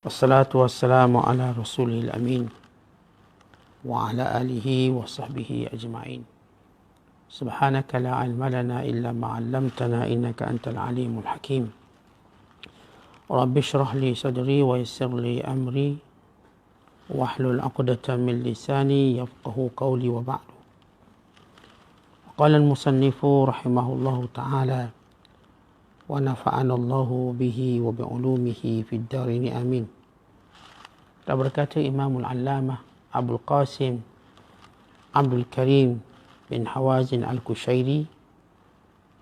Wassalatu wassalamu ala rasulil amin wa ala alihi wa sahbihi ajma'in. Subhanaka la ilma lana illa ma 'allamtana innaka antal alimul hakim. Rabbi shrah li sadri wa yassir li amri wahlul 'uqdatam min lisani yafqahu qawli wa ba'du. Qala al-musannifu rahimahullahu ta'ala wa nafa'ana Allahu bihi wa bi'ulumihi fid darini amin. Dan berkata Imamul Allamah Abul Qasim Abdul Karim bin Hawazin Al-Kushairi,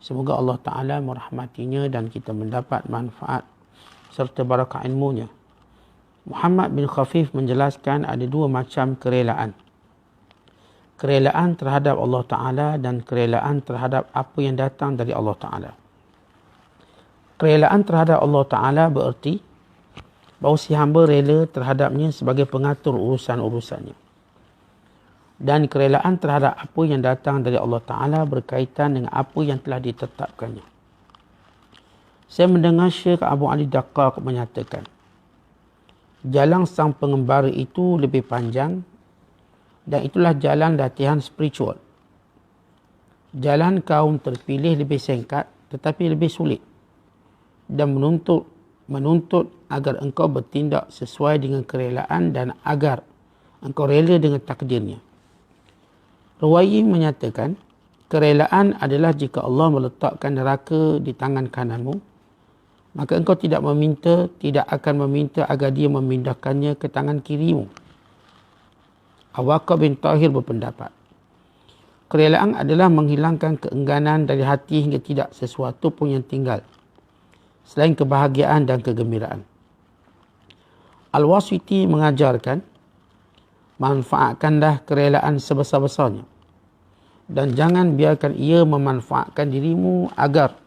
semoga Allah Ta'ala merahmatinya dan kita mendapat manfaat serta barakah ilmunya. Muhammad bin Khafif menjelaskan ada dua macam kerelaan. Kerelaan terhadap Allah Ta'ala dan kerelaan terhadap apa yang datang dari Allah Ta'ala. Kerelaan terhadap Allah Ta'ala bererti bahawa si hamba rela terhadapnya sebagai pengatur urusan-urusannya. Dan kerelaan terhadap apa yang datang dari Allah Ta'ala berkaitan dengan apa yang telah ditetapkannya. Saya mendengar Syekh Abu Ali Daqqaq menyatakan, jalan sang pengembara itu lebih panjang dan itulah jalan latihan spiritual. Jalan kaum terpilih lebih singkat tetapi lebih sulit dan menuntut agar engkau bertindak sesuai dengan kerelaan dan agar engkau rela dengan takdirnya. Ruwayi menyatakan, kerelaan adalah jika Allah meletakkan neraka di tangan kananmu, maka engkau tidak akan meminta agar dia memindahkannya ke tangan kirimu. Awaqah bin Tahir berpendapat, kerelaan adalah menghilangkan keengganan dari hati hingga tidak sesuatu pun yang tinggal selain kebahagiaan dan kegembiraan. Al-Wasiti mengajarkan, manfaatkanlah kerelaan sebesar-besarnya dan jangan biarkan ia memanfaatkan dirimu agar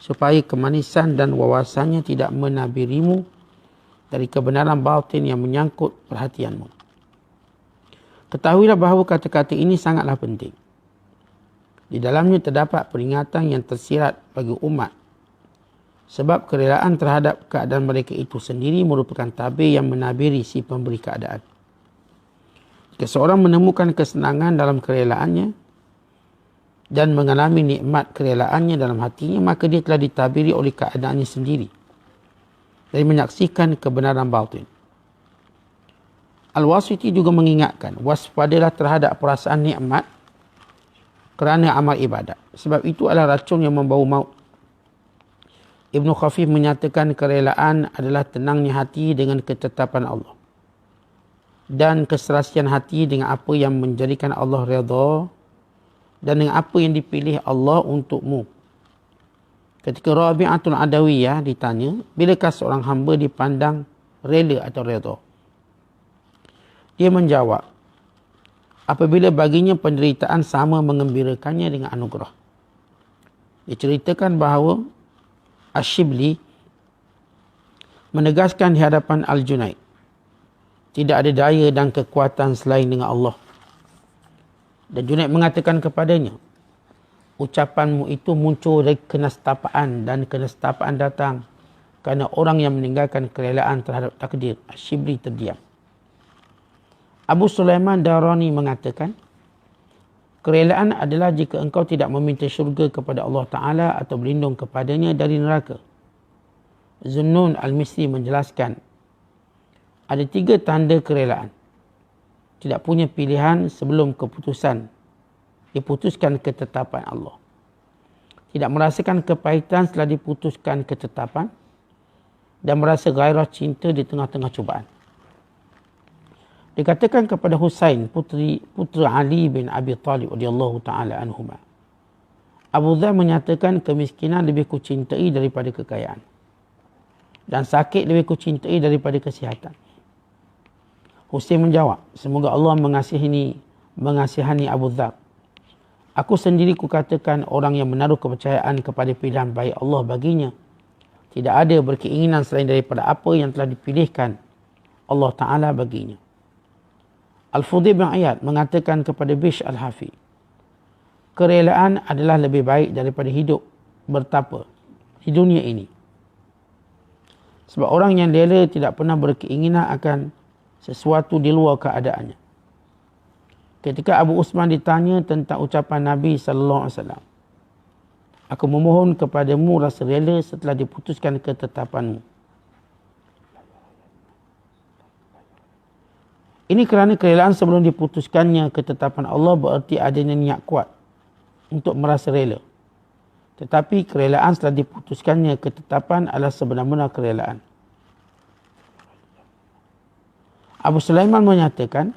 supaya kemanisan dan wawasannya tidak menabirimu dari kebenaran batin yang menyangkut perhatianmu. Ketahuilah bahawa kata-kata ini sangatlah penting. Di dalamnya terdapat peringatan yang tersirat bagi umat, sebab kerelaan terhadap keadaan mereka itu sendiri merupakan tabir yang menabiri si pemberi keadaan. Jika seorang menemukan kesenangan dalam kerelaannya dan mengalami nikmat kerelaannya dalam hatinya, maka dia telah ditabiri oleh keadaannya sendiri dan menyaksikan kebenaran batin. Al-Wasiti juga mengingatkan, waspadalah terhadap perasaan nikmat kerana amal ibadat, sebab itu adalah racun yang membawa maut. Ibn Khafif menyatakan kerelaan adalah tenangnya hati dengan ketetapan Allah dan keserasian hati dengan apa yang menjadikan Allah redha dan dengan apa yang dipilih Allah untukmu. Ketika Rabi'atul Adawiyah ditanya, bilakah seorang hamba dipandang rela atau redha? Dia menjawab, apabila baginya penderitaan sama mengembirakannya dengan anugerah. Dia ceritakan bahawa Ash-Shibli menegaskan di hadapan Al-Junaid, tidak ada daya dan kekuatan selain dengan Allah. Dan Junaid mengatakan kepadanya, ucapanmu itu muncul dari kenestapaan dan kenestapaan datang kerana orang yang meninggalkan kerelaan terhadap takdir. Ash-Shibli terdiam. Abu Sulaiman Darani mengatakan, kerelaan adalah jika engkau tidak meminta syurga kepada Allah Ta'ala atau berlindung kepadanya dari neraka. Zunnun Al-Misri menjelaskan, ada 3 tanda kerelaan. Tidak punya pilihan sebelum keputusan diputuskan ketetapan Allah. Tidak merasakan kepahitan setelah diputuskan ketetapan dan merasa gairah cinta di tengah-tengah cubaan. Dikatakan kepada Husain, putera Ali bin Abi Talib radhiyallahu ta'ala anhuma, Abu Dhar menyatakan kemiskinan lebih kucintai daripada kekayaan dan sakit lebih kucintai daripada kesihatan. Husain menjawab, semoga Allah mengasihani Abu Dhar. Aku sendiri kukatakan orang yang menaruh kepercayaan kepada pilihan baik Allah baginya tidak ada berkeinginan selain daripada apa yang telah dipilihkan Allah Ta'ala baginya. Al-Fudhi bin Iyad mengatakan kepada Bish Al-Hafi, kerelaan adalah lebih baik daripada hidup bertapa di dunia ini. Sebab orang yang rela tidak pernah berkeinginan akan sesuatu di luar keadaannya. Ketika Abu Usman ditanya tentang ucapan Nabi SAW, aku memohon kepadamu rasa rela setelah diputuskan ketetapanmu. Ini kerana kerelaan sebelum diputuskannya ketetapan Allah bererti adanya niat kuat untuk merasa rela. Tetapi kerelaan setelah diputuskannya ketetapan adalah sebenar-benar kerelaan. Abu Sulaiman menyatakan,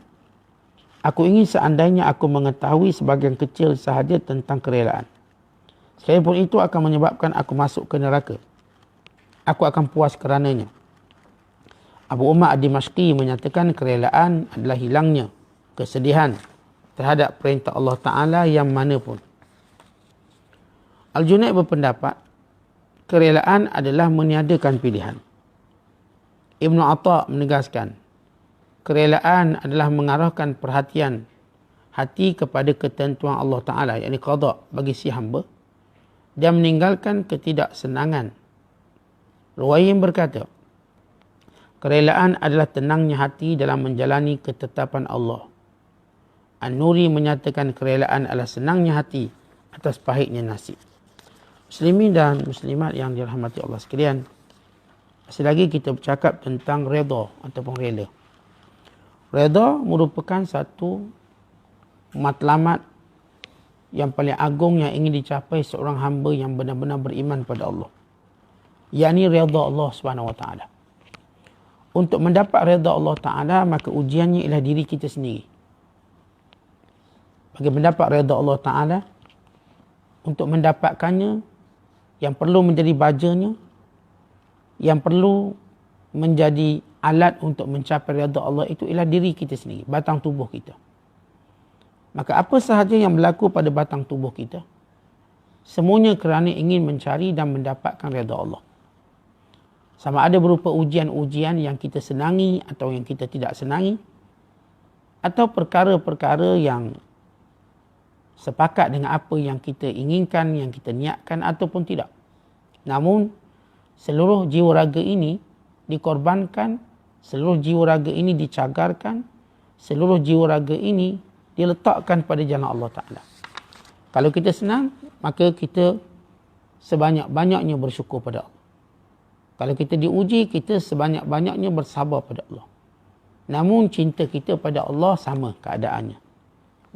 aku ingin seandainya aku mengetahui sebahagian kecil sahaja tentang kerelaan. Sekalipun itu akan menyebabkan aku masuk ke neraka. Aku akan puas kerananya. Abu Umar ad-Dimashqi menyatakan kerelaan adalah hilangnya kesedihan terhadap perintah Allah Ta'ala yang mana pun. Al-Junaid berpendapat, kerelaan adalah meniadakan pilihan. Ibn Atta menegaskan, kerelaan adalah mengarahkan perhatian hati kepada ketentuan Allah Ta'ala, yakni qada bagi si hamba, dan meninggalkan ketidaksenangan. Ruwaim berkata, kerelaan adalah tenangnya hati dalam menjalani ketetapan Allah. An-Nuri menyatakan kerelaan adalah senangnya hati atas pahitnya nasib. Muslimin dan muslimat yang dirahmati Allah sekalian, masih lagi kita bercakap tentang redha ataupun rela. Redha merupakan satu matlamat yang paling agung yang ingin dicapai seorang hamba yang benar-benar beriman pada Allah, yakni redha Allah SWT. Untuk mendapat redha Allah Ta'ala, maka ujiannya ialah diri kita sendiri. Bagi mendapat redha Allah Ta'ala, untuk mendapatkannya, yang perlu menjadi bajanya, yang perlu menjadi alat untuk mencapai redha Allah itu ialah diri kita sendiri, batang tubuh kita. Maka apa sahaja yang berlaku pada batang tubuh kita, semuanya kerana ingin mencari dan mendapatkan redha Allah. Sama ada berupa ujian-ujian yang kita senangi atau yang kita tidak senangi, atau perkara-perkara yang sepakat dengan apa yang kita inginkan, yang kita niatkan ataupun tidak. Namun, seluruh jiwa raga ini dikorbankan, seluruh jiwa raga ini dicagarkan, seluruh jiwa raga ini diletakkan pada jalan Allah Ta'ala. Kalau kita senang, maka kita sebanyak-banyaknya bersyukur pada Allah. Kalau kita diuji, kita sebanyak-banyaknya bersabar pada Allah. Namun cinta kita pada Allah sama keadaannya.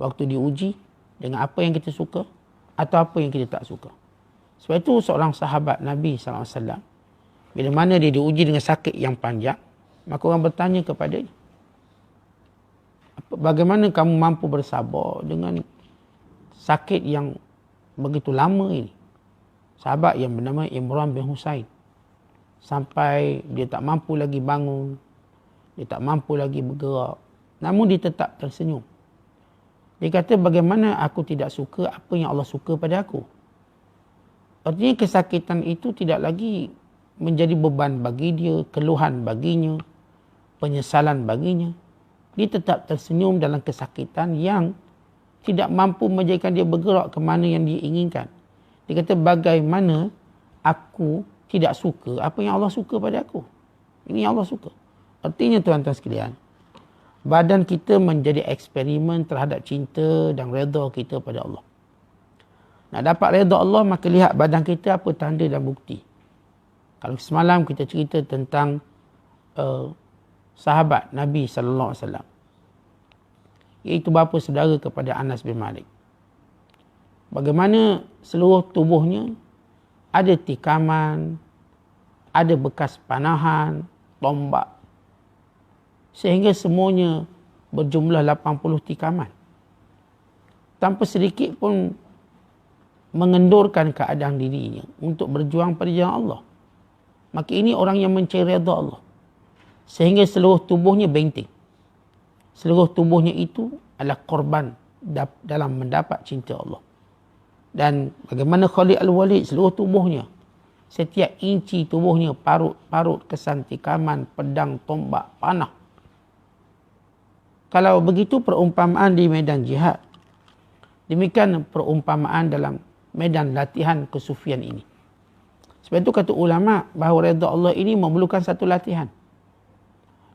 Waktu diuji dengan apa yang kita suka atau apa yang kita tak suka. Sebab itu seorang sahabat Nabi SAW, bila mana dia diuji dengan sakit yang panjang, maka orang bertanya kepadanya, bagaimana kamu mampu bersabar dengan sakit yang begitu lama ini? Sahabat yang bernama Imran bin Husain, sampai dia tak mampu lagi bangun, dia tak mampu lagi bergerak, namun dia tetap tersenyum. Dia kata, bagaimana aku tidak suka apa yang Allah suka pada aku? Artinya kesakitan itu tidak lagi menjadi beban bagi dia, keluhan baginya, penyesalan baginya. Dia tetap tersenyum dalam kesakitan yang tidak mampu menjadikan dia bergerak ke mana yang dia inginkan. Dia kata, bagaimana aku tidak suka apa yang Allah suka pada aku? Ini yang Allah suka. Artinya tuan-tuan sekalian, badan kita menjadi eksperimen terhadap cinta dan redha kita pada Allah. Nak dapat redha Allah, maka lihat badan kita apa tanda dan bukti. Kalau semalam kita cerita tentang sahabat Nabi SAW, iaitu bapa saudara kepada Anas bin Malik. Bagaimana seluruh tubuhnya ada tikaman, ada bekas panahan, tombak, sehingga semuanya berjumlah 80 tikaman. Tanpa sedikit pun mengendurkan keadaan dirinya untuk berjuang pada jalan Allah. Maka ini orang yang mencari redha Allah. Sehingga seluruh tubuhnya benteng. Seluruh tubuhnya itu adalah korban dalam mendapat cinta Allah. Dan bagaimana Khalid Al-Walid, seluruh tubuhnya, setiap inci tubuhnya parut-parut kesan tikaman, pedang, tombak, panah. Kalau begitu perumpamaan di medan jihad, demikian perumpamaan dalam medan latihan kesufian ini. Sebab itu kata ulama bahawa redha Allah ini memerlukan satu latihan.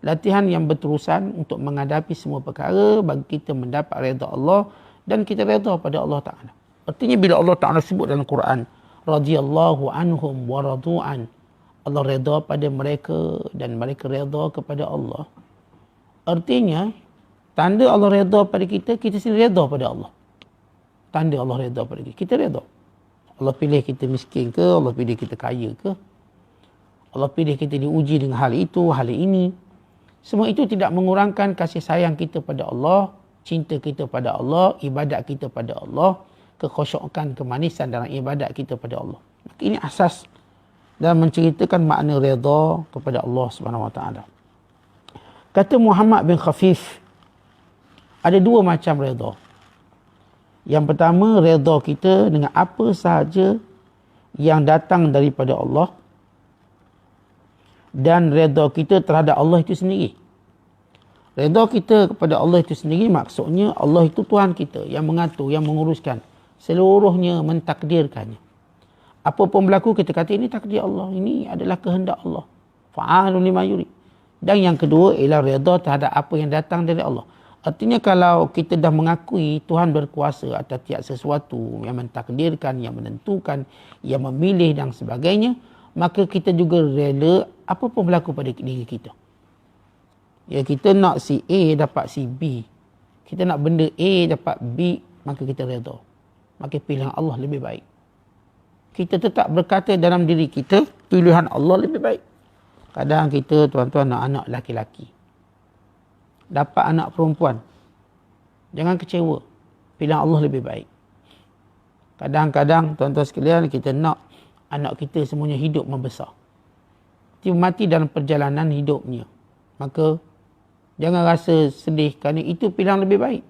Latihan yang berterusan untuk menghadapi semua perkara bagi kita mendapat redha Allah dan kita redha pada Allah Ta'ala. Artinya bila Allah Ta'ala sebut dalam Quran, radhiyallahu anhum wa radu'an, Allah redha pada mereka dan mereka redha kepada Allah. Artinya, tanda Allah redha pada kita, kita sendiri redha pada Allah. Tanda Allah redha pada kita, kita redha. Allah pilih kita miskin ke, Allah pilih kita kaya ke, Allah pilih kita diuji dengan hal itu, hal ini. Semua itu tidak mengurangkan kasih sayang kita pada Allah, cinta kita pada Allah, ibadat kita pada Allah, kekhusyukan, kemanisan dalam ibadat kita pada Allah. Maka ini asas dalam menceritakan makna redha kepada Allah Subhanahu Wa Taala. Kata Muhammad bin Khafif, ada dua macam redha. Yang pertama, redha kita dengan apa sahaja yang datang daripada Allah, dan redha kita terhadap Allah itu sendiri. Redha kita kepada Allah itu sendiri maksudnya Allah itu Tuhan kita yang mengatur, yang menguruskan, seluruhnya mentakdirkannya. Apa pun berlaku kita kata ini takdir Allah, ini adalah kehendak Allah. Fa'alun lima yurid. Dan yang kedua ialah redha terhadap apa yang datang dari Allah. Artinya kalau kita dah mengakui Tuhan berkuasa atas tiap sesuatu, yang mentakdirkan, yang menentukan, yang memilih dan sebagainya, maka kita juga rela apa pun berlaku pada diri kita. Ya, kita nak si A dapat si B. Kita nak benda A dapat B, maka kita redha. Maka pilihan Allah lebih baik. Kita tetap berkata dalam diri kita, pilihan Allah lebih baik. Kadang kita, tuan-tuan, nak anak laki-laki. Dapat anak perempuan. Jangan kecewa. Pilihan Allah lebih baik. Kadang-kadang, tuan-tuan sekalian, kita nak anak kita semuanya hidup membesar. Dia mati dalam perjalanan hidupnya. Maka jangan rasa sedih kerana itu pilihan lebih baik.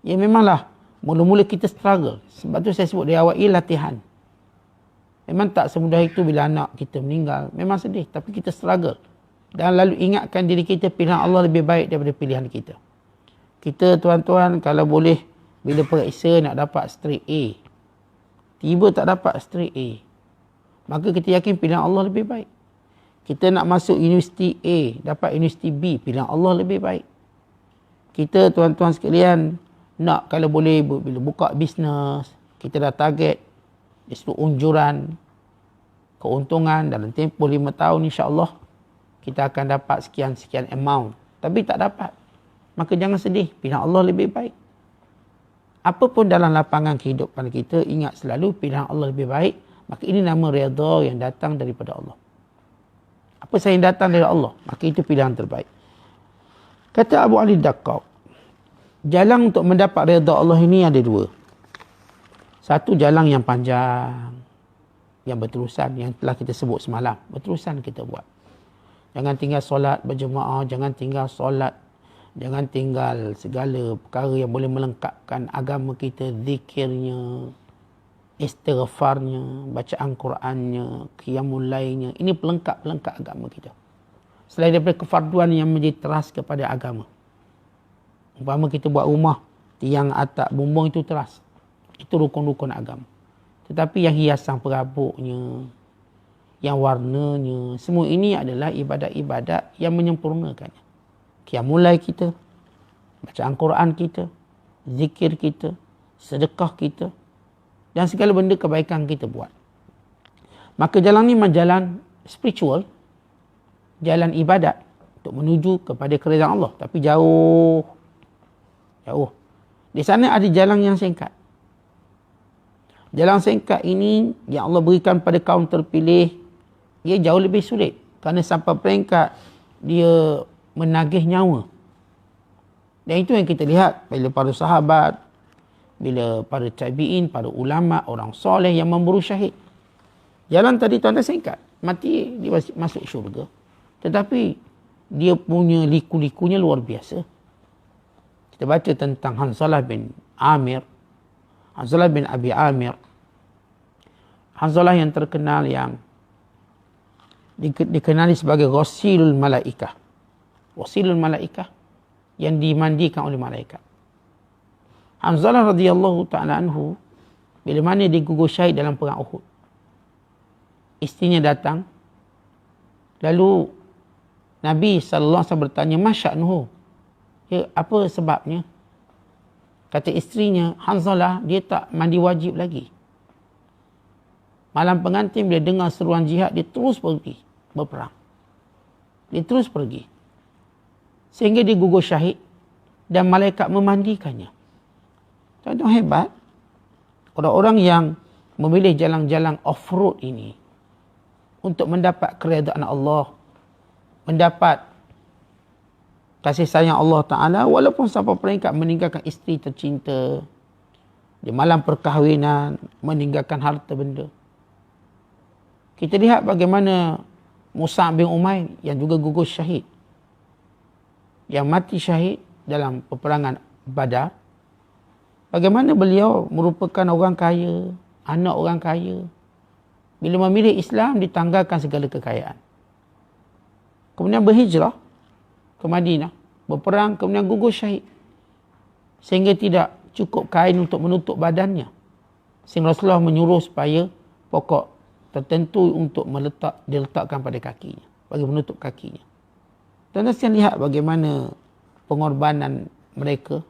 Ya memanglah mula-mula kita struggle. Sebab tu saya sebut dari awal, ia latihan. Memang tak semudah itu bila anak kita meninggal. Memang sedih, tapi kita struggle. Dan lalu ingatkan diri kita pilihan Allah lebih baik daripada pilihan kita. Kita tuan-tuan kalau boleh bila periksa nak dapat straight A, tiba tak dapat straight A, maka kita yakin pilihan Allah lebih baik. Kita nak masuk universiti A, dapat universiti B, pilihan Allah lebih baik. Kita tuan-tuan sekalian nak kalau boleh bila buka bisnes, kita dah target di seluruh unjuran keuntungan dalam tempoh 5 tahun insya-Allah kita akan dapat sekian-sekian amount. Tapi tak dapat. Maka jangan sedih, pilihan Allah lebih baik. Apa pun dalam lapangan kehidupan kita, ingat selalu pilihan Allah lebih baik. Maka ini nama redha yang datang daripada Allah. Apa sahaja yang datang dari Allah, maka itu pilihan terbaik. Kata Abu Ali Daqqaq, jalan untuk mendapat redha Allah ini ada dua. Satu, jalan yang panjang, yang berterusan, yang telah kita sebut semalam. Berterusan kita buat. Jangan tinggal solat berjemaah, jangan tinggal solat, jangan tinggal segala perkara yang boleh melengkapkan agama kita, zikirnya, istighfarnya, bacaan Qurannya, qiyamul lailnya. Ini pelengkap-pelengkap agama kita. Selain daripada kefarduan yang menjadi teras kepada agama. Umpama kita buat rumah, tiang, atap, bumbung itu teras. Itu rukun-rukun agama. Tetapi yang hiasan perabuknya, yang warnanya, semua ini adalah ibadat-ibadat yang menyempurnakannya. Qiyamul lail kita, bacaan Quran kita, zikir kita, sedekah kita, dan segala benda kebaikan kita buat. Maka jalan ni memang jalan spiritual, jalan ibadat untuk menuju kepada keridhaan Allah. Tapi jauh. Jauh. Di sana ada jalan yang singkat. Jalan singkat ini yang Allah berikan pada kaum terpilih, ia jauh lebih sulit. Kerana sampai peringkat dia menagih nyawa. Dan itu yang kita lihat bila para sahabat, bila para tabi'in, para ulama, orang soleh yang memburu syahid. Jalan tadi tuan-tuan singkat. Mati, dia masuk syurga. Tetapi dia punya liku-likunya luar biasa. Kita baca tentang Hanzalah bin Amir. Hanzalah bin Abi Amir. Hanzalah yang terkenal, yang dikenali sebagai Ghasilul Malaikah. Ghasilul Malaikah, yang dimandikan oleh malaikat. Hanzalah radhiyallahu ta'ala anhu, bila mana dia gugur syahid dalam perang Uhud. Isterinya datang. Lalu Nabi SAW bertanya, "Masya'nuhu?" Ya, apa sebabnya? Kata isterinya, "Hanzalah, dia tak mandi wajib lagi. Malam pengantin bila dengar seruan jihad, dia terus pergi berperang. Dia terus pergi. Sehingga dia gugur syahid dan malaikat memandikannya." Tuan-tuan, hebat. Orang-orang yang memilih jalan-jalan off-road ini untuk mendapat keredaan Allah, mendapat kasih sayang Allah Ta'ala, walaupun sampai peringkat meninggalkan isteri tercinta, di malam perkahwinan, meninggalkan harta benda. Kita lihat bagaimana Musa bin Umair yang juga gugur syahid, yang mati syahid dalam peperangan Badar. Bagaimana beliau merupakan orang kaya, anak orang kaya. Bila memilih Islam, ditanggalkan segala kekayaan. Kemudian berhijrah ke Madinah, berperang, kemudian gugur syahid. Sehingga tidak cukup kain untuk menutup badannya. Sehingga Rasulullah menyuruh supaya pokok tertentu untuk diletakkan pada kakinya, bagi menutup kakinya. Dan saya lihat bagaimana pengorbanan mereka.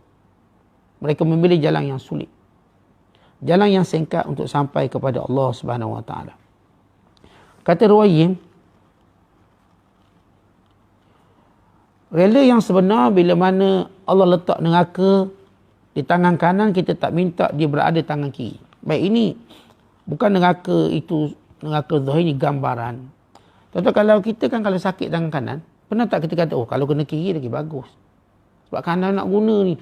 Mereka memilih jalan yang sulit, jalan yang singkat untuk sampai kepada Allah Subhanahu Wa Taala. Kata Ruwayyim, rela yang sebenar bila mana Allah letak neraka di tangan kanan, kita tak minta dia berada di tangan kiri. Baik, ini bukan neraka itu, neraka zahir ini gambaran. Tentu kalau kita kan kalau sakit tangan kanan, pernah tak kita kata, oh kalau kena kiri lagi bagus, sebab kanan nak guna ni.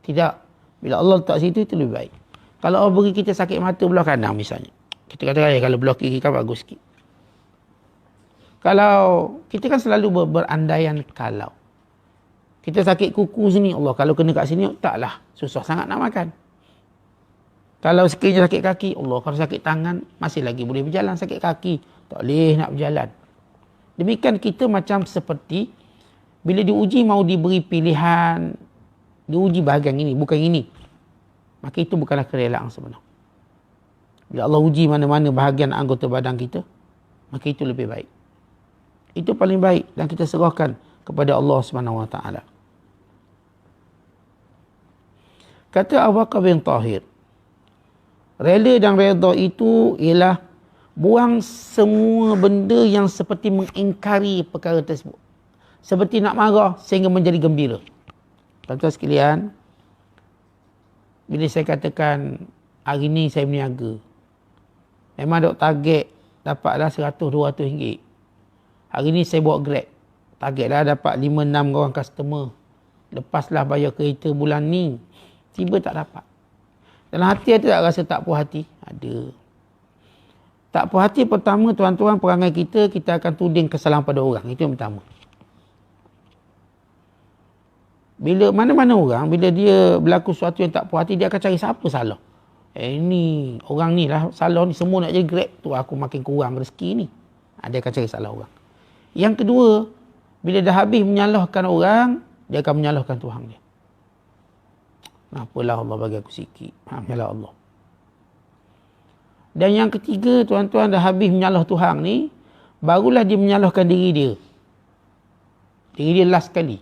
Tidak. Bila Allah letak situ, itu lebih baik. Kalau Allah beri kita sakit mata belah kanan misalnya, kita kata kalau belah kiri kan bagus sikit. Kalau kita kan selalu berandaian kalau. Kita sakit kuku sini, Allah kalau kena kat sini, taklah. Susah sangat nak makan. Kalau sekiranya sakit kaki, Allah kalau sakit tangan, masih lagi boleh berjalan. Sakit kaki, tak boleh nak berjalan. Demikian kita macam seperti, bila diuji mau diberi pilihan, diuji bahagian ini, bukan ini, maka itu bukanlah kerelaan sebenar. Bila Allah uji mana-mana bahagian anggota badan kita, maka itu lebih baik. Itu paling baik dan kita serahkan kepada Allah Subhanahu Wa Taala. Kata Abu Bakar bin Tahir, rela dan redha itu ialah buang semua benda yang seperti mengingkari perkara tersebut. Seperti nak marah sehingga menjadi gembira. Tuan-tuan sekalian, bila saya katakan hari ni saya berniaga, memang dok target dapatlah 100-200 ringgit. Hari ni saya buat Grab, targetlah dapat 5-6 orang customer. Lepaslah bayar kereta bulan ni, tiba tak dapat. Dalam hati ada tak rasa tak puas hati? Ada. Tak puas hati pertama, tuan-tuan, perangai kita akan tuding kesalahan pada orang. Itu yang pertama. Bila mana-mana orang, bila dia berlaku sesuatu yang tak puas hati, dia akan cari siapa salah. Ni, orang ni lah salah ni, semua nak jadi Grab tu, aku makin kurang rezeki ni. Dia akan cari salah orang. Yang kedua, bila dah habis menyalahkan orang, dia akan menyalahkan Tuhan dia. Apalah Allah bagi aku sikit. Menyalah Allah. Dan yang ketiga, tuan-tuan, dah habis menyalah Tuhan ni, barulah dia menyalahkan diri dia. Diri dia last sekali.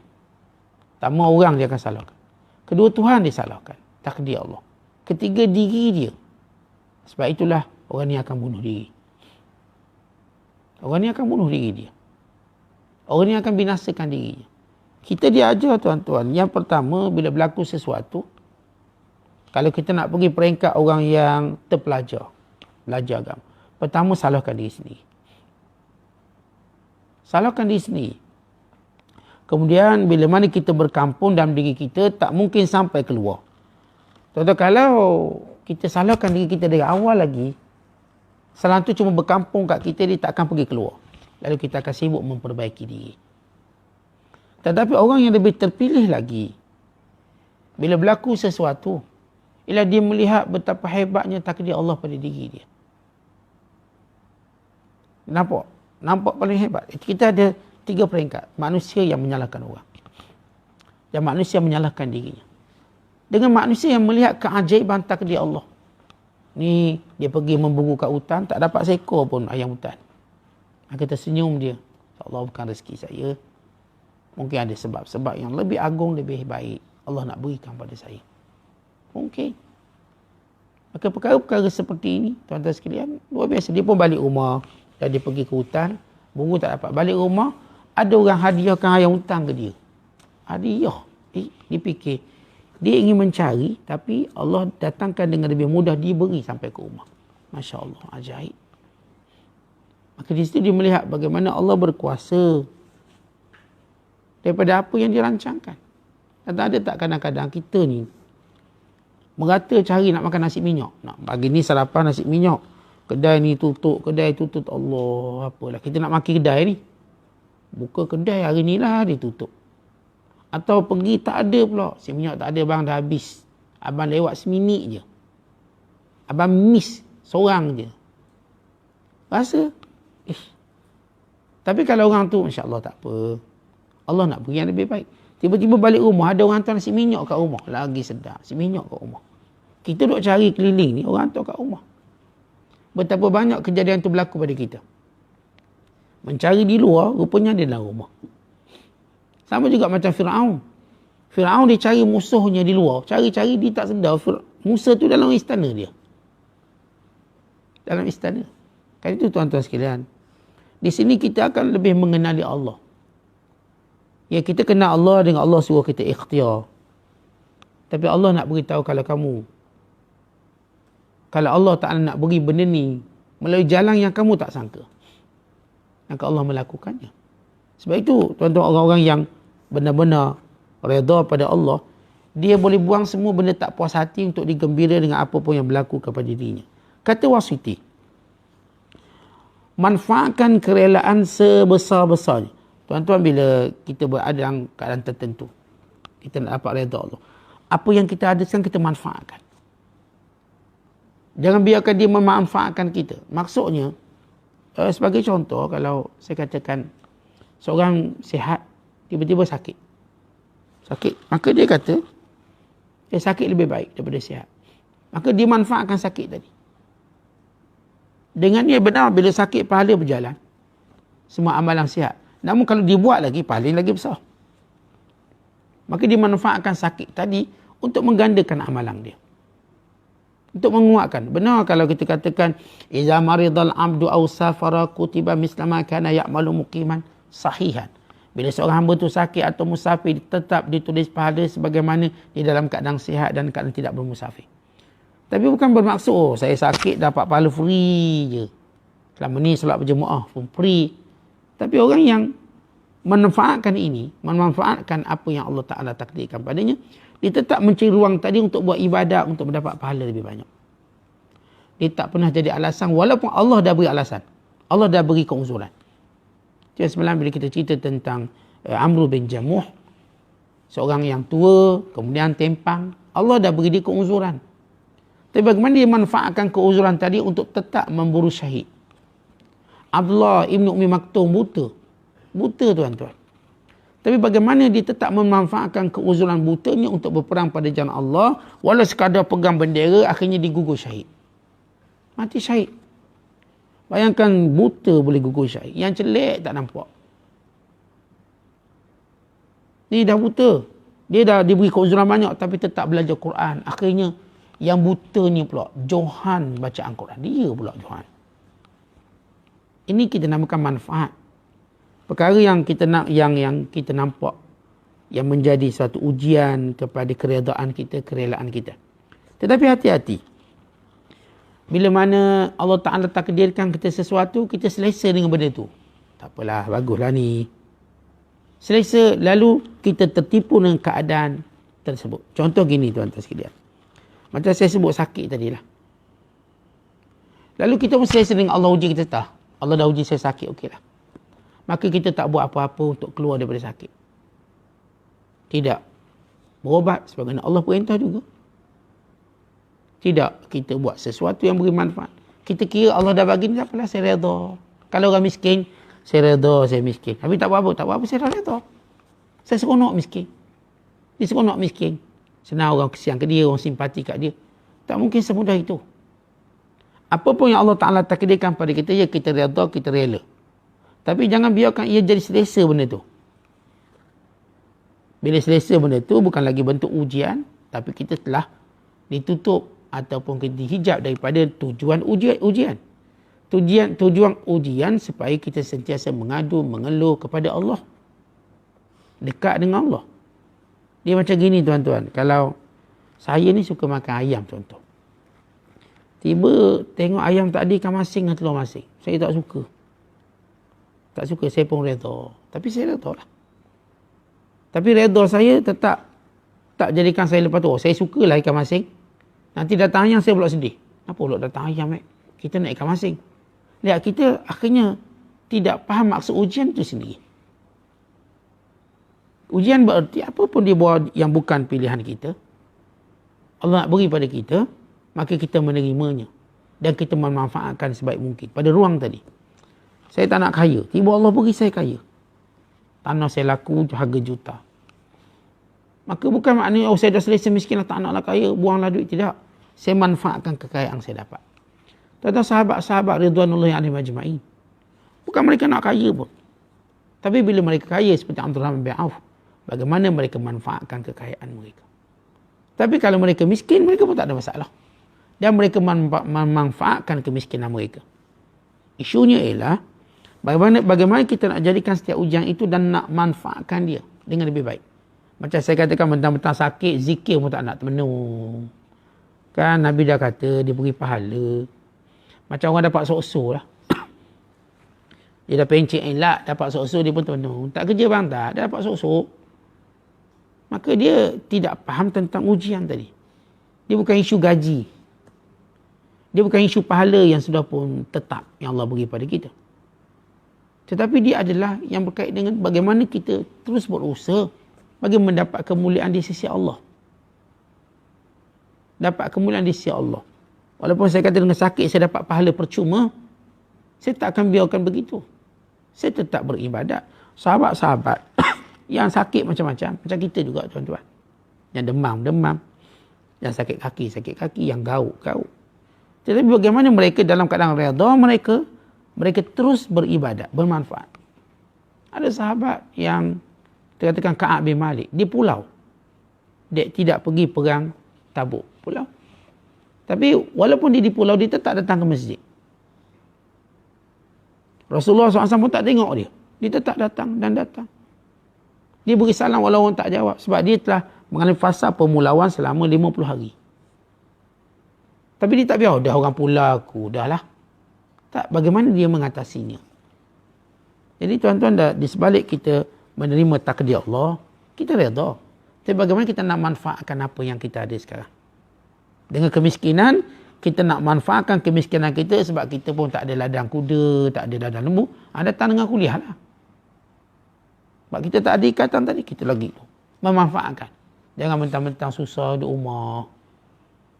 Pertama, orang dia akan salahkan. Kedua, Tuhan dia salahkan. Takdir Allah. Ketiga, diri dia. Sebab itulah orang ni akan bunuh diri. Orang ni akan bunuh diri dia. Orang ni akan binasakan dirinya. Kita diajar, tuan-tuan. Yang pertama, bila berlaku sesuatu, kalau kita nak pergi peringkat orang yang terpelajar, belajar agama, pertama salahkan diri sendiri. Salahkan diri sendiri. Kemudian bila mana kita berkampung dalam diri kita, tak mungkin sampai keluar. Tuan-tuan, kalau kita salahkan diri kita dari awal lagi, kesalahan tu cuma berkampung kat kita, dia tak akan pergi keluar. Lalu kita akan sibuk memperbaiki diri. Tetapi orang yang lebih terpilih lagi, bila berlaku sesuatu, ialah dia melihat betapa hebatnya takdir Allah pada diri dia. Nampak? Nampak paling hebat. Kita ada 3 peringkat. Manusia yang menyalahkan orang. Dan manusia yang menyalahkan dirinya. Dengan manusia yang melihat keajaiban takdir Allah. Ni dia pergi memburu kat hutan, tak dapat seekor pun ayam hutan. Maka tersenyum dia. Allah bukan rezeki saya. Mungkin ada sebab-sebab yang lebih agung, lebih baik Allah nak berikan pada saya. Mungkin. Maka perkara-perkara seperti ini, tuan-tuan sekalian, luar biasa. Dia pun balik rumah. Dan dia pergi ke hutan. Buru tak dapat. Balik rumah, ada orang hadiahkan ayam hutan ke dia. Hadiah. Dia fikir. Dia ingin mencari, tapi Allah datangkan dengan lebih mudah, dia beri sampai ke rumah. Masya Allah, ajaib. Maka di situ dia melihat bagaimana Allah berkuasa daripada apa yang dirancangkan. Dan ada tak kadang-kadang kita ni merata cari nak makan nasi minyak. Nak pagi ni sarapan nasi minyak. Kedai ni tutup, kedai tutup. Allah, apalah. Kita nak maki kedai ni. Buka kedai hari ni lah dia tutup. Atau pergi tak ada pula. Si minyak tak ada bang, dah habis. Abang lewat seminit je. Abang miss seorang je. Rasa, tapi kalau orang tu, Masya Allah tak apa. Allah nak beri yang lebih baik. Tiba-tiba balik rumah, ada orang hantar nasi minyak kat rumah. Lagi sedap, nasi minyak kat rumah. Kita duk cari keliling ni, orang hantar kat rumah. Betapa banyak kejadian tu berlaku pada kita. Mencari di luar, rupanya dia dalam rumah. Sama juga macam Fir'aun. Fir'aun dia cari musuhnya di luar. Cari-cari dia tak sedar. Musa tu dalam istana dia. Dalam istana. Kan itu tuan-tuan sekalian. Di sini kita akan lebih mengenali Allah. Ya, kita kenal Allah dengan Allah suruh kita ikhtiar. Tapi Allah nak beritahu kalau Allah Ta'ala nak beri benda ni melalui jalan yang kamu tak sangka, maka Allah melakukannya. Sebab itu tuan-tuan, orang-orang yang benar-benar redha pada Allah, dia boleh buang semua benda tak puas hati untuk digembira dengan apa pun yang berlaku kepada dirinya. Kata Wasiti, manfaatkan kerelaan sebesar-besarnya. Tuan-tuan, bila kita berada dalam keadaan tertentu, kita nak dapat redha Allah, apa yang kita ada sekarang kita manfaatkan. Jangan biarkan dia memanfaatkan kita. Maksudnya, sebagai contoh, kalau saya katakan seorang sihat, tiba-tiba sakit. Maka dia kata, sakit lebih baik daripada sihat. Maka dia manfaatkan sakit tadi. Dengan dia benar, bila sakit, pahala berjalan. Semua amalan sihat. Namun kalau dibuat lagi, pahala lagi besar. Maka dia manfaatkan sakit tadi untuk menggandakan amalan dia. Untuk menguatkan. Benar kalau kita katakan, iza maridal abdu aw safara kutiba mislama kana ya'malu muqiman sahihan. Bila seorang hamba tu sakit atau musafir, tetap ditulis pahala sebagaimana di dalam keadaan sihat dan keadaan tidak bermusafir. Tapi bukan bermaksud, saya sakit dapat pahala free je. Selama ni solat berjemaah pun free. Tapi orang yang memanfaatkan ini, memanfaatkan apa yang Allah Ta'ala takdirkan padanya, dia tetap mencari ruang tadi untuk buat ibadat, untuk mendapat pahala lebih banyak. Dia tak pernah jadi alasan, walaupun Allah dah beri alasan. Allah dah beri keuzuran. Semalam bila kita cerita tentang Amr bin Jamuh, seorang yang tua, kemudian tempang, Allah dah beri dia keuzuran. Tapi bagaimana dia manfaatkan keuzuran tadi untuk tetap memburu syahid? Abdullah ibn Ummi Maktum buta. Buta, tuan-tuan. Tapi bagaimana dia tetap memanfaatkan keuzuran butanya untuk berperang pada jalan Allah, walau sekadar pegang bendera, akhirnya digugur syahid. Mati syahid. Bayangkan buta boleh gugur syahid. Yang celek tak nampak. Ni dah buta. Dia dah diberi keuzuran banyak tapi tetap belajar Quran. Akhirnya yang buta ni pula johan bacaan Quran. Dia pula johan. Ini kita namakan manfaat. Perkara yang kita nak, yang kita nampak, yang menjadi satu ujian kepada keredaan kita, kerelaan kita. Tetapi hati-hati. Bila mana Allah Ta'ala takdirkan kita sesuatu, kita selesa dengan benda tu. Tak apalah, baguslah ni. Selesa, lalu kita tertipu dengan keadaan tersebut. Contoh gini, tuan-tuan sekalian. Macam saya sebut sakit tadilah. Lalu kita pun selesa dengan Allah uji kita, tak. Allah dah uji saya sakit, okeylah. Maka kita tak buat apa-apa untuk keluar daripada sakit. Tidak. Berobat sebagaimana Allah perintah juga. Tidak kita buat sesuatu yang beri manfaat. Kita kira Allah dah bagi ni, tak apalah, saya redha. Kalau orang miskin, saya redha saya miskin. Tapi tak apa-apa, saya dah redha. Saya seronok miskin. Dia seronok miskin. Senang orang kesian ke dia, orang simpati kat dia. Tak mungkin semudah itu. Apa pun yang Allah Ta'ala takdirkan pada kita, ya kita redha, kita rela. Tapi jangan biarkan ia jadi selesa benda tu. Bila selesa benda tu bukan lagi bentuk ujian, tapi kita telah ditutup ataupun kita dihijab daripada tujuan ujian. Tujuan ujian supaya kita sentiasa mengadu, mengeluh kepada Allah. Dekat dengan Allah. Dia macam gini tuan-tuan. Kalau saya ni suka makan ayam contoh. Tiba tengok ayam tak ada ikan masing dengan telur masing. Saya tak suka. Tak suka, saya pun redha. Tapi saya redha lah. Tapi redha saya tetap tak jadikan saya lepas tu. Oh, saya sukalah ikan masing. Nanti datang ayam saya pula sedih. Kenapa pula datang ayam? Kita nak ikan masing. Lihat, kita akhirnya tidak faham maksud ujian itu sendiri. Ujian berarti apa pun dia buat yang bukan pilihan kita. Allah nak beri pada kita, maka kita menerimanya. Dan kita memanfaatkan sebaik mungkin. Pada ruang tadi. Saya tak nak kaya. Tiba Allah beri saya kaya. Tanah saya laku harga juta. Maka bukan maknanya, saya dah selesa miskin lah, tak naklah kaya, buanglah duit. Tidak. Saya manfaatkan kekayaan yang saya dapat. Tuan-tuan sahabat-sahabat Ridwanullahi alaihim ajma'in. Bukan mereka nak kaya pun. Tapi bila mereka kaya seperti Abdul Rahman bin Auf, bagaimana mereka manfaatkan kekayaan mereka. Tapi kalau mereka miskin, mereka pun tak ada masalah. Dan mereka memanfaatkan kemiskinan mereka. Isunya ialah, bagaimana kita nak jadikan setiap ujian itu dan nak manfaatkan dia dengan lebih baik. Macam saya katakan, mentang-mentang sakit, zikir pun tak nak termenung. Kan Nabi dah kata, dia beri pahala. Macam orang dapat sok-sok lah. Dia dah pencet elak, dapat sok-sok, dia pun termenung. Tak kerja bang, tak. Dia dapat sok-sok. Maka dia tidak faham tentang ujian tadi. Dia bukan isu gaji. Dia bukan isu pahala yang sudah pun tetap yang Allah beri pada kita. Tetapi dia adalah yang berkait dengan bagaimana kita terus berusaha bagi mendapat kemuliaan di sisi Allah. Dapat kemuliaan di sisi Allah. Walaupun saya kata dengan sakit saya dapat pahala percuma, saya tak akan biarkan begitu. Saya tetap beribadat. Sahabat-sahabat yang sakit macam-macam, macam kita juga tuan-tuan. Yang demam. Yang sakit kaki, yang gauk. Tetapi bagaimana mereka dalam keadaan redha mereka terus beribadat, bermanfaat. Ada sahabat yang katakan Ka'ab bin Malik, dia pulau. Dia tidak pergi perang Tabuk, pulau. Tapi walaupun dia di pulau, dia tetap datang ke masjid. Rasulullah SAW pun tak tengok dia. Dia tetap datang. Dia beri salam walau orang tak jawab. Sebab dia telah mengalami fasa pemulauan selama 50 hari. Tapi dia tak biar, dah orang pulau aku, dah lah. Tak, bagaimana dia mengatasinya. Jadi tuan-tuan, di sebalik kita menerima takdir Allah, kita redha. Tapi bagaimana kita nak manfaatkan apa yang kita ada sekarang. Dengan kemiskinan, kita nak manfaatkan kemiskinan kita sebab kita pun tak ada ladang kuda, tak ada ladang lembu. Datang dengan kuliah lah. Sebab kita tak ada ikatan tadi, kita lagi memanfaatkan. Jangan mentang-mentang susah duduk rumah.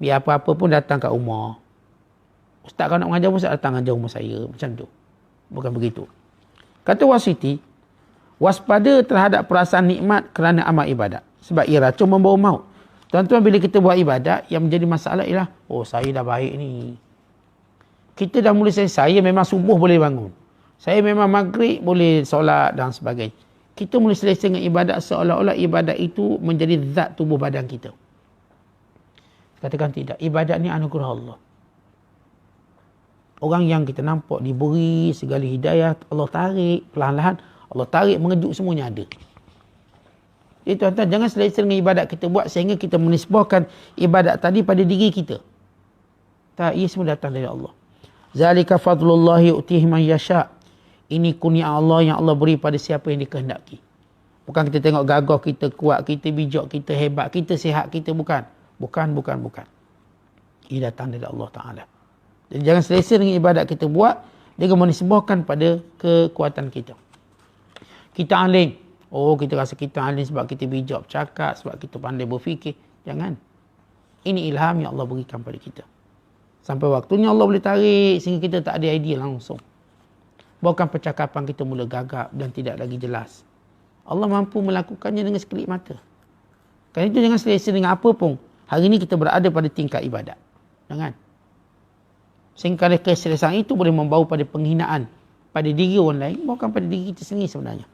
Biar apa-apa pun datang kat rumah. Ustaz kalau nak mengajar pun saya datang mengajar rumah saya. Macam tu. Bukan begitu. Kata Wasiti, waspada terhadap perasaan nikmat kerana amal ibadat. Sebab ia racun membawa maut. Tuan-tuan, bila kita buat ibadat, yang menjadi masalah ialah, oh saya dah baik ni. Kita dah mula saya memang subuh boleh bangun. Saya memang maghrib boleh solat dan sebagainya. Kita mula selesa dengan ibadat seolah-olah ibadat itu menjadi zat tubuh badan kita. Katakan tidak. Ibadat ni anugerah Allah. Orang yang kita nampak diberi segala hidayah, Allah tarik perlahan-lahan, Allah tarik mengejut semuanya ada. Jadi tuan-tuan, jangan selesa dengan ibadat kita buat sehingga kita menisbahkan ibadat tadi pada diri kita. Tak, ia semua datang dari Allah. Zalika fadlullahi yu'tihi man yasha. Ini kurnia Allah yang Allah beri pada siapa yang dikehendaki. Bukan kita tengok gagah kita kuat, kita bijak, kita hebat, kita sihat, kita bukan. Bukan. Ia datang dari Allah Ta'ala. Jadi jangan selesa dengan ibadat kita buat dengan menisbahkan pada kekuatan kita. Kita alim. Oh, kita rasa kita alim sebab kita bijak bercakap, sebab kita pandai berfikir. Jangan. Ini ilham yang Allah berikan pada kita. Sampai waktunya Allah boleh tarik sehingga kita tak ada idea langsung. Bahkan percakapan kita mula gagap dan tidak lagi jelas. Allah mampu melakukannya dengan sekelip mata. Kerana itu jangan selesa dengan apa pun. Hari ini kita berada pada tingkat ibadat. Jangan. Sehingga keselesaan itu boleh membawa pada penghinaan pada diri orang lain, bukan pada diri kita sendiri sebenarnya.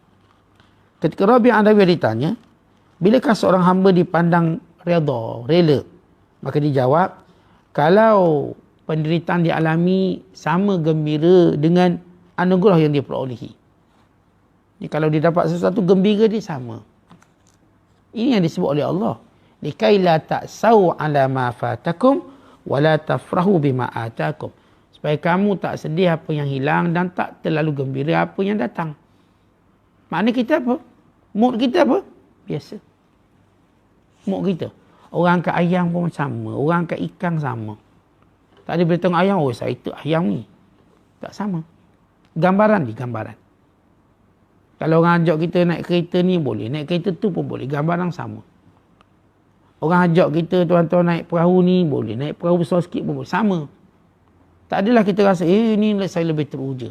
Ketika Rabi' Adawi ditanya, bilakah seorang hamba dipandang rela? Maka dijawab, kalau penderitaan dialami sama gembira dengan anugerah yang dia perolehi. Jadi, kalau dia dapat sesuatu, gembira dia sama. Ini yang disebut oleh Allah. Likai la ta'sau ala ma fatakum wa la tafrahu bima atakum. Supaya kamu tak sedih apa yang hilang dan tak terlalu gembira apa yang datang. Makna kita apa? Mood kita apa? Biasa. Mood kita. Orang angkat ayam pun sama. Orang angkat ikan sama. Tak ada boleh tengok ayam, oh saya itu ayam ni. Tak sama. Gambaran di gambaran. Kalau orang ajak kita naik kereta ni boleh. Naik kereta tu pun boleh. Gambaran sama. Orang ajak kita tuan-tuan naik perahu ni boleh. Naik perahu besar sikit pun boleh. Sama. Tak adalah kita rasa, ini saya lebih teruja.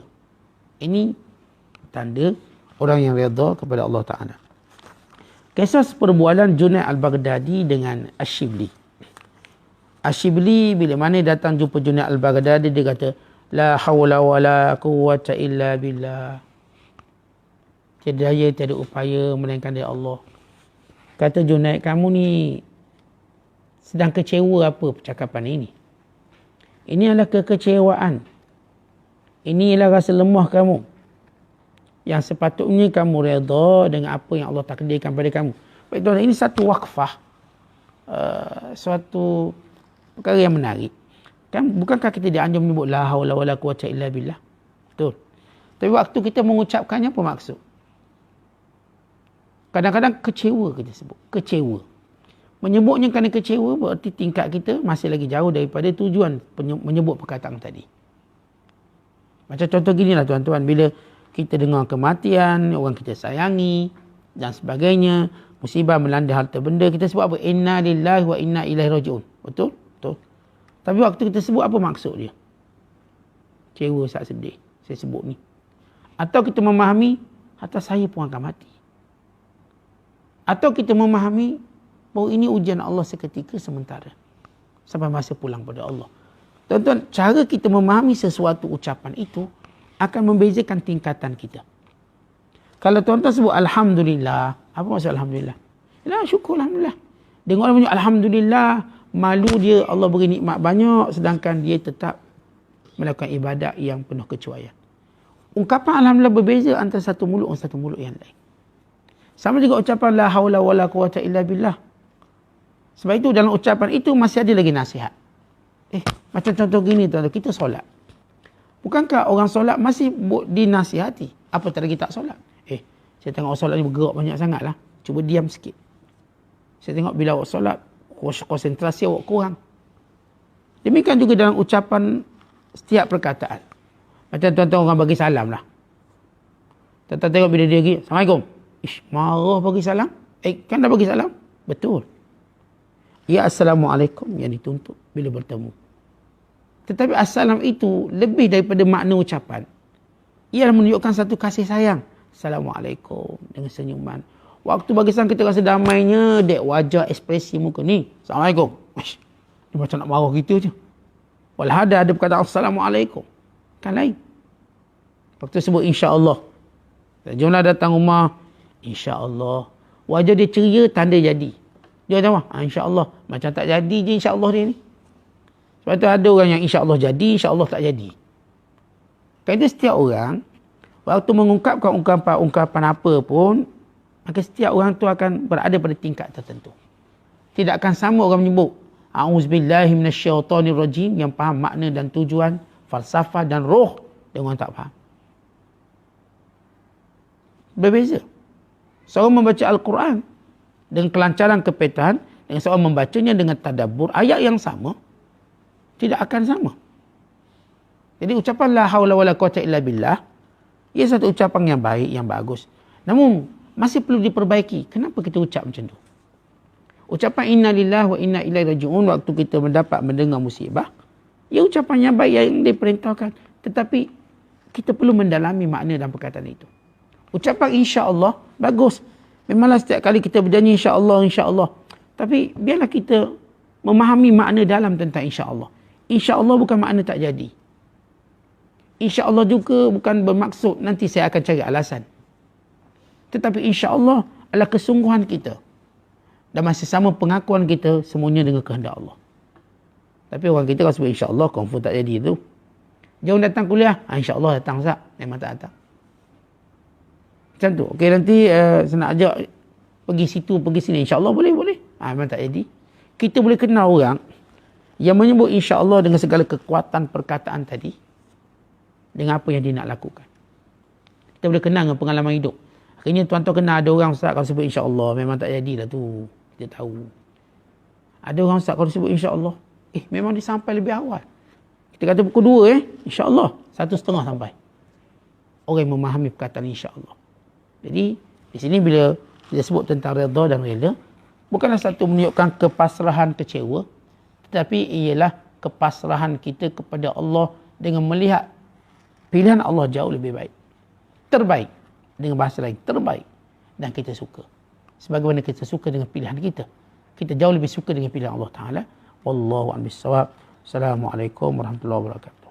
Ini tanda orang yang redha kepada Allah Ta'ala. Kisah perbualan Junaid al-Baghdadi dengan Ash-Shibli. Ash-Shibli bila mana datang jumpa Junaid al-Baghdadi, dia kata, la hawla wa la quwwata illa billah. Tiada daya, tiada upaya melainkan dari Allah. Kata Junaid, kamu ni sedang kecewa apa percakapan ini? Ini adalah kekecewaan. Ini adalah rasa lemah kamu. Yang sepatutnya kamu redha dengan apa yang Allah takdirkan pada kamu. Baik tuan, ini satu wakfah. Suatu perkara yang menarik. Kan, bukankah kita dianjur menyebut la haula wala quwwata illa billah? Betul. Tapi waktu kita mengucapkannya apa maksud? Kadang-kadang kecewa kita sebut. Kecewa. Menyebutnya kerana kecewa berarti tingkat kita masih lagi jauh daripada tujuan menyebut perkataan tadi. Macam contoh ginilah tuan-tuan. Bila kita dengar kematian, orang kita sayangi dan sebagainya, musibah melanda harta benda, kita sebut apa? Inna lillahi wa inna ilaihi raji'un. Betul? Betul. Tapi waktu kita sebut apa maksud dia? Kecewa, saat sedih. Saya sebut ni. Atau kita memahami, hatta saya pun akan mati. Atau kita memahami bahawa ini ujian Allah seketika sementara. Sampai masa pulang pada Allah. Tuan-tuan, cara kita memahami sesuatu ucapan itu akan membezakan tingkatan kita. Kalau tuan-tuan sebut Alhamdulillah, apa maksud Alhamdulillah? Ya, syukur Alhamdulillah. Dengar orang punya Alhamdulillah, malu dia Allah beri nikmat banyak, sedangkan dia tetap melakukan ibadat yang penuh kecuaian. Ungkapan Alhamdulillah berbeza antara satu mulut dan satu mulut yang lain. Sama juga ucapan la haula wala quwwata illa billah. Sebab itu dalam ucapan itu masih ada lagi nasihat. Macam contoh gini tuan-tuan, kita solat. Bukankah orang solat masih dinasihati? Apatah lagi tak solat? Saya tengok solat ni bergerak banyak sangat lah. Cuba diam sikit. Saya tengok bila awak solat, konsentrasi awak kurang. Demikian juga dalam ucapan setiap perkataan. Macam tuan-tuan orang bagi salam lah. Tuan-tuan tengok bila dia pergi, Assalamualaikum. Marah bagi salam. Kan dah bagi salam? Betul. Ya Assalamualaikum yang dituntut bila bertemu. Tetapi assalam itu lebih daripada makna ucapan. Ia menunjukkan satu kasih sayang. Assalamualaikum dengan senyuman. Waktu bagi salam kita rasa damainya, dek wajah, ekspresi muka ni. Assalamualaikum. Dia macam nak marah gitu je. Walau ada perkataan Assalamualaikum. Kan lain. Waktu sebut insya-Allah. Jomlah datang rumah. InsyaAllah. Wajah dia ceria, tanda jadi. Dia macam insyaAllah. Macam tak jadi je insyaAllah dia ni. Sebab tu ada orang yang insyaAllah jadi, insyaAllah tak jadi. Kerana setiap orang, waktu mengungkapkan ungkapan apa pun, maka setiap orang tu akan berada pada tingkat tertentu. Tidak akan sama orang menyebut A'udzubillahi minasyaitonirrajim yang faham makna dan tujuan, falsafah dan roh, dan orang tak faham. Berbeza. Seorang membaca Al-Quran dengan kelancaran kepetaan, dengan seorang membacanya dengan tadabbur, ayat yang sama, tidak akan sama. Jadi ucapan la haula wala quwwata illa billah, ia satu ucapan yang baik, yang bagus. Namun, masih perlu diperbaiki. Kenapa kita ucap macam tu? Ucapan inna lillahi wa inna ilaihi raji'un waktu kita mendengar musibah, ia ucapan yang baik yang diperintahkan. Tetapi, kita perlu mendalami makna dan perkataan itu. Ucapan insya-Allah bagus. Memanglah setiap kali kita berjanji insya-Allah, insya-Allah. Tapi biarlah kita memahami makna dalam tentang insya-Allah. Insya-Allah bukan makna tak jadi. InsyaAllah juga bukan bermaksud nanti saya akan cari alasan. Tetapi insyaAllah adalah kesungguhan kita. Dan masih sama pengakuan kita semuanya dengan kehendak Allah. Tapi orang kita kalau sebut insyaAllah, confirm tak jadi tu. Jom datang kuliah, insyaAllah datang Ustaz. Memang tak datang. Macam tu. Okey, nanti saya nak ajak pergi situ, pergi sini. InsyaAllah boleh. Memang tak jadi. Kita boleh kenal orang yang menyebut insyaAllah dengan segala kekuatan perkataan tadi, dengan apa yang dia nak lakukan. Kita boleh kenal dengan pengalaman hidup. Akhirnya tuan-tuan kenal ada orang Ustaz kalau sebut insyaAllah, memang tak jadilah tu. Kita tahu. Ada orang Ustaz kalau sebut insyaAllah, memang dia sampai lebih awal. Kita kata pukul 2 insyaAllah, 1:30 sampai. Orang yang memahami perkataan insyaAllah. Jadi, di sini bila kita sebut tentang redha dan rela, bukanlah satu menunjukkan kepasrahan kecewa, tetapi ialah kepasrahan kita kepada Allah dengan melihat pilihan Allah jauh lebih baik. Terbaik. Dengan bahasa lain, terbaik. Dan kita suka. Sebagaimana kita suka dengan pilihan kita. Kita jauh lebih suka dengan pilihan Allah Ta'ala. Wallahu a'lam bishawab. Assalamualaikum warahmatullahi wabarakatuh.